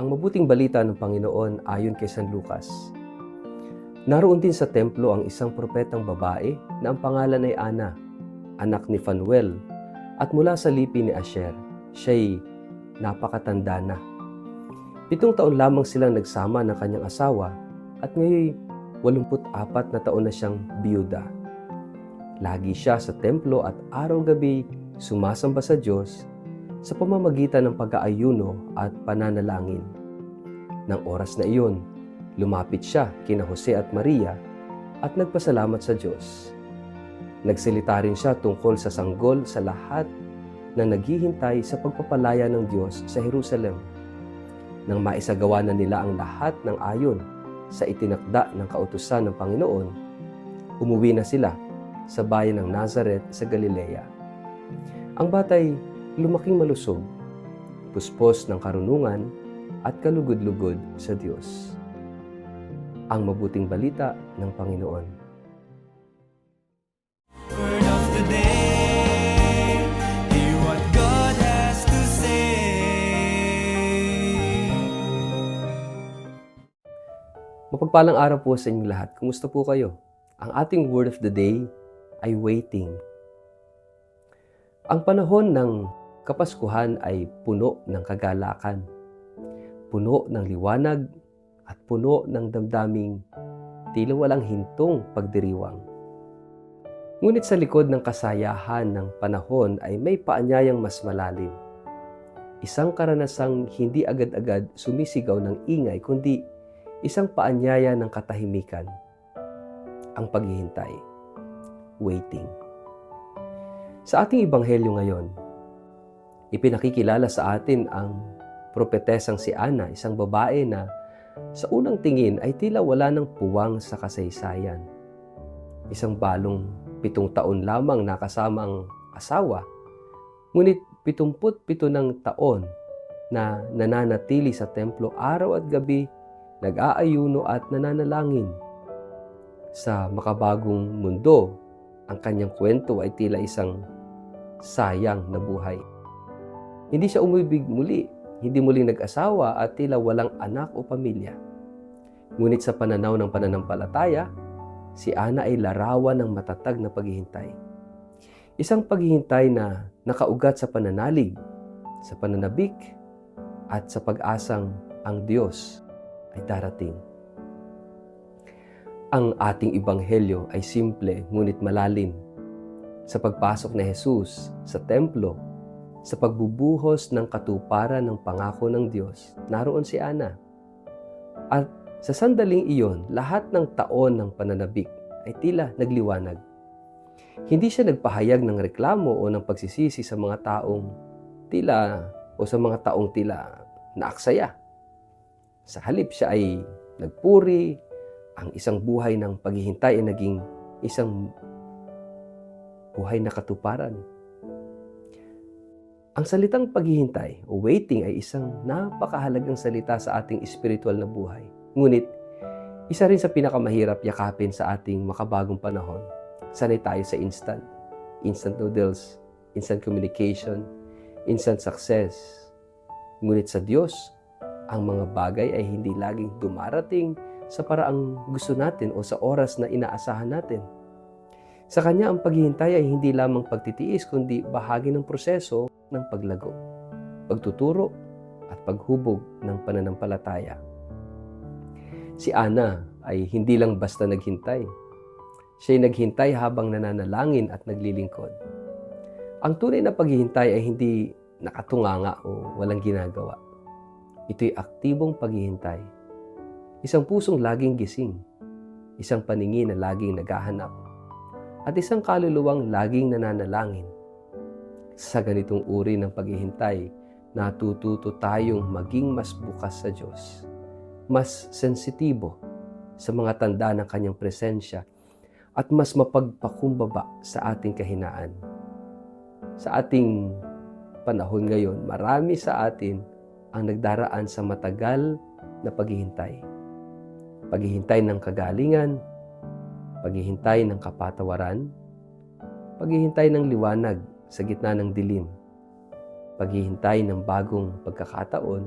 Ang mabuting balita ng Panginoon ayon kay San Lucas. Naroon din sa templo ang isang propetang babae na ang pangalan ay Ana, anak ni Phanuel, at mula sa lipi ni Asher. Siya'y napakatanda na. 7 taon lamang silang nagsama ng kanyang asawa at ngayon 84 na taon na siyang biyuda. Lagi siya sa templo at araw-gabi sumasamba sa Diyos sa pamamagitan ng pag-aayuno at pananalangin. Nang oras na iyon, lumapit siya kina Jose at Maria at nagpasalamat sa Diyos. Nagsalita rin siya tungkol sa sanggol sa lahat na naghihintay sa pagpapalaya ng Diyos sa Jerusalem. Nang maisagawa na nila ang lahat ng ayon sa itinakda ng kautusan ng Panginoon, umuwi na sila sa bayan ng Nazareth sa Galilea. Ang batay lumaking malusog, puspos ng karunungan at kalugod-lugod sa Diyos. Ang mabuting balita ng Panginoon. Word of the day, hear what God has to say. Mapagpalang araw po sa inyong lahat. Kumusta po kayo? Ang ating word of the day ay waiting. Ang panahon ng Kapaskuhan ay puno ng kagalakan, puno ng liwanag at puno ng damdaming tila walang hintong pagdiriwang. Ngunit sa likod ng kasayahan ng panahon ay may paanyayang mas malalim. Isang karanasang hindi agad-agad sumisigaw ng ingay kundi isang paanyaya ng katahimikan. Ang paghihintay, waiting. Sa ating ebanghelyo ngayon, ipinakikilala sa atin ang propetesang si Ana, isang babae na sa unang tingin ay tila wala ng puwang sa kasaysayan. Isang balong 7 taon lamang nakasama ang asawa, ngunit 77 ng taon na nananatili sa templo araw at gabi, nag-aayuno at nananalangin. Sa makabagong mundo, ang kanyang kwento ay tila isang sayang na buhay. Hindi siya umibig muli, hindi muling nag-asawa at tila walang anak o pamilya. Ngunit sa pananaw ng pananampalataya, si Ana ay larawan ng matatag na paghihintay. Isang paghihintay na nakaugat sa pananalig, sa pananabik, at sa pag-asang ang Diyos ay darating. Ang ating ebanghelyo ay simple ngunit malalim. Sa pagpasok ni Jesus sa templo, sa pagbubuhos ng katuparan ng pangako ng Diyos, naroon si Ana. At sa sandaling iyon, lahat ng taon ng pananabik ay tila nagliwanag. Hindi siya nagpahayag ng reklamo o ng pagsisisi sa mga taong tila naaksaya. Sa halip siya ay nagpuri, ang isang buhay ng paghihintay ay naging isang buhay na katuparan. Ang salitang paghihintay o waiting ay isang napakahalagang salita sa ating spiritual na buhay. Ngunit, isa rin sa pinakamahirap yakapin sa ating makabagong panahon. Sanay tayo sa instant noodles, instant communication, instant success. Ngunit sa Diyos, ang mga bagay ay hindi laging dumarating sa paraang gusto natin o sa oras na inaasahan natin. Sa Kanya, ang paghihintay ay hindi lamang pagtitiis, kundi bahagi ng proseso ng paglago, pagtuturo, at paghubog ng pananampalataya. Si Ana ay hindi lang basta naghintay. Siya'y naghintay habang nananalangin at naglilingkod. Ang tunay na paghihintay ay hindi nakatunganga o walang ginagawa. Ito'y aktibong paghihintay. Isang pusong laging gising, isang paningin na laging naghahanap, at isang kaluluwang laging nananalangin. Sa ganitong uri ng paghihintay, natututo tayong maging mas bukas sa Diyos, mas sensitibo sa mga tanda ng Kanyang presensya, at mas mapagpakumbaba sa ating kahinaan. Sa ating panahon ngayon, marami sa atin ang nagdaraan sa matagal na paghihintay. Paghihintay ng kagalingan, paghihintay ng kapatawaran, paghihintay ng liwanag sa gitna ng dilim, paghihintay ng bagong pagkakataon,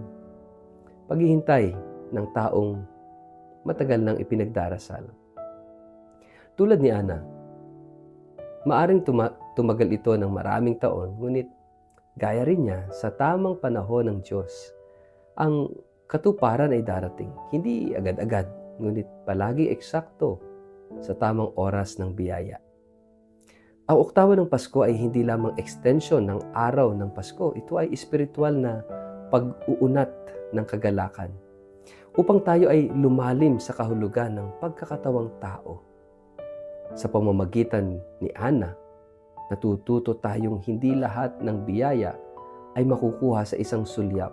paghihintay ng taong matagal nang ipinagdarasal. Tulad ni Ana, maaring tumagal ito ng maraming taon, ngunit gaya rin niya sa tamang panahon ng Diyos. Ang katuparan ay darating, hindi agad-agad, ngunit palagi eksakto sa tamang oras ng biyaya. Ang oktawa ng Pasko ay hindi lamang extension ng araw ng Pasko. Ito ay espiritual na pag-uunat ng kagalakan upang tayo ay lumalim sa kahulugan ng pagkakatawang tao. Sa pamamagitan ni Ana, natututo tayong hindi lahat ng biyaya ay makukuha sa isang sulyap.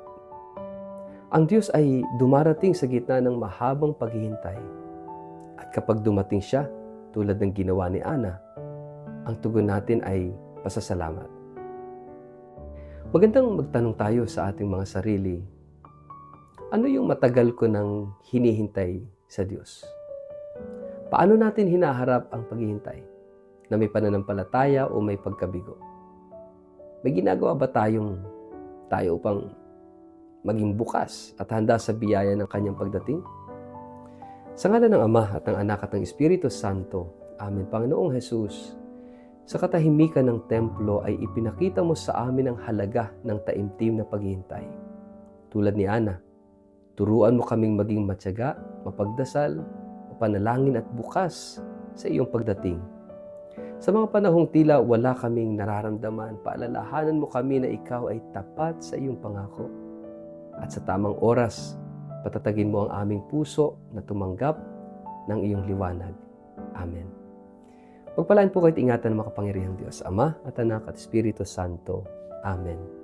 Ang Diyos ay dumarating sa gitna ng mahabang paghihintay. At kapag dumating siya, tulad ng ginawa ni Ana, ang tugon natin ay pasasalamat. Magandang magtanong tayo sa ating mga sarili, ano yung matagal ko nang hinihintay sa Diyos? Paano natin hinaharap ang paghihintay? Na may pananampalataya o may pagkabigo? May ginagawa ba tayo upang maging bukas at handa sa biyaya ng kanyang pagdating? Sa ngalan ng Ama at ng Anak at ng Espiritu Santo, Amen. Panginoong Jesus, sa katahimikan ng templo ay ipinakita mo sa amin ang halaga ng taimtim na paghihintay. Tulad ni Ana, turuan mo kaming maging matyaga, mapagdasal, mapanalangin at bukas sa iyong pagdating. Sa mga panahong tila wala kaming nararamdaman, paalalahanan mo kami na ikaw ay tapat sa iyong pangako. At sa tamang oras, patatagin mo ang aming puso na tumanggap ng iyong liwanag. Amen. Pagpalain po kayo't ingatan ng makapangyarihang Diyos, Ama at Anak at Espiritu Santo. Amen.